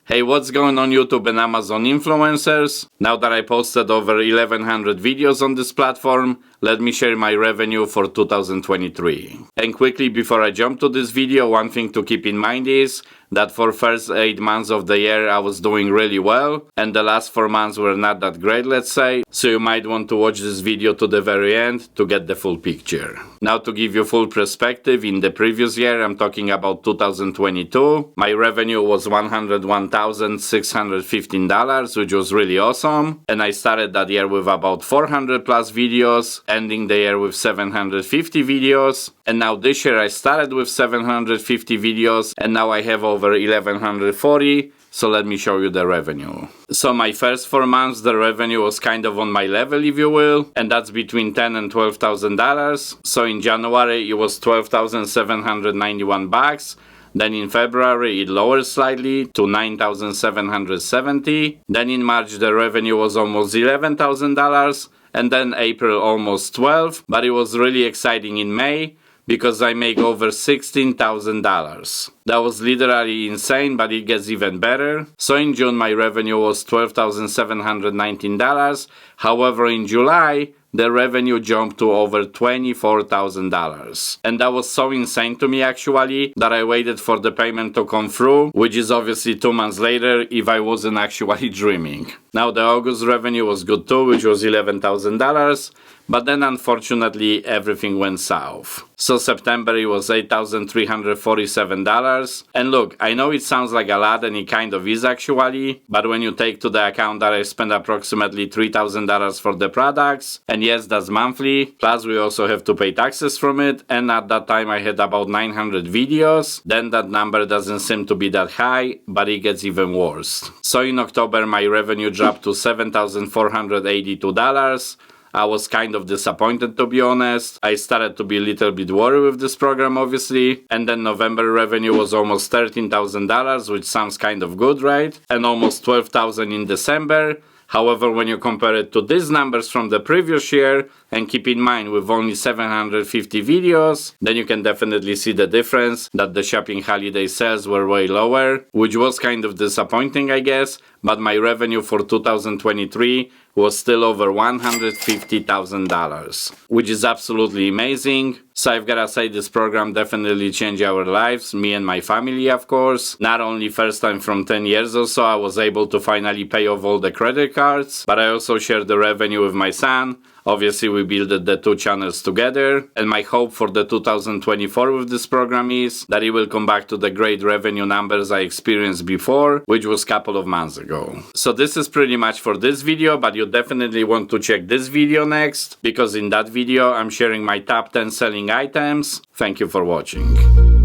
Hey, what's going on YouTube and Amazon influencers? Now that I posted over 1100 videos on this platform, let me share my revenue for 2023. And quickly before I jump to this video, one thing to keep in mind is that for first 8 months of the year I was doing really well, and the last 4 months were not that great, let's say, so you might want to watch this video to the very end to get the full picture. Now to give you full perspective, in the previous year, I'm talking about 2022, my revenue was $101,615, which was really awesome, and I started that year with about 400 plus videos, ending the year with 750 videos, and now this year I started with 750 videos, and now I have over 1140. So let me show you the revenue. So my first 4 months, the revenue was kind of on my level, if you will, and that's between $10,000 and $12,000. So in January, it was $12,791. Then in February, it lowered slightly to $9,770. Then in March, the revenue was almost $11,000. And then April, almost $12,000. But it was really exciting in May, because I make over $16,000. That was literally insane, but it gets even better. So in June, my revenue was $12,719. However, in July, the revenue jumped to over $24,000. And that was so insane to me actually, that I waited for the payment to come through, which is obviously 2 months later if I wasn't actually dreaming. Now the August revenue was good too, which was $11,000. But then unfortunately everything went south. So September it was $8,347. And look, I know it sounds like a lot and it kind of is actually, but when you take to the account that I spent approximately $3,000 for the products, and yes, that's monthly, plus we also have to pay taxes from it, and at that time I had about 900 videos, then that number doesn't seem to be that high, but it gets even worse. So in October my revenue dropped to $7,482. I was kind of disappointed, to be honest. I started to be a little bit worried with this program, obviously. And then November revenue was almost $13,000, which sounds kind of good, right? And almost $12,000 in December. However, when you compare it to these numbers from the previous year, and keep in mind with only 750 videos, then you can definitely see the difference, that the shopping holiday sales were way lower, which was kind of disappointing, I guess, but my revenue for 2023 was still over $150,000, which is absolutely amazing. So I've gotta say, this program definitely changed our lives, me and my family, of course. Not only first time from 10 years or so I was able to finally pay off all the credit cards, but I also shared the revenue with my son. Obviously we built the 2 channels together, and my hope for the 2024 with this program is that it will come back to the great revenue numbers I experienced before, which was a couple of months ago. So this is pretty much for this video, but you definitely want to check this video next, because in that video I'm sharing my top 10 selling items. Thank you for watching.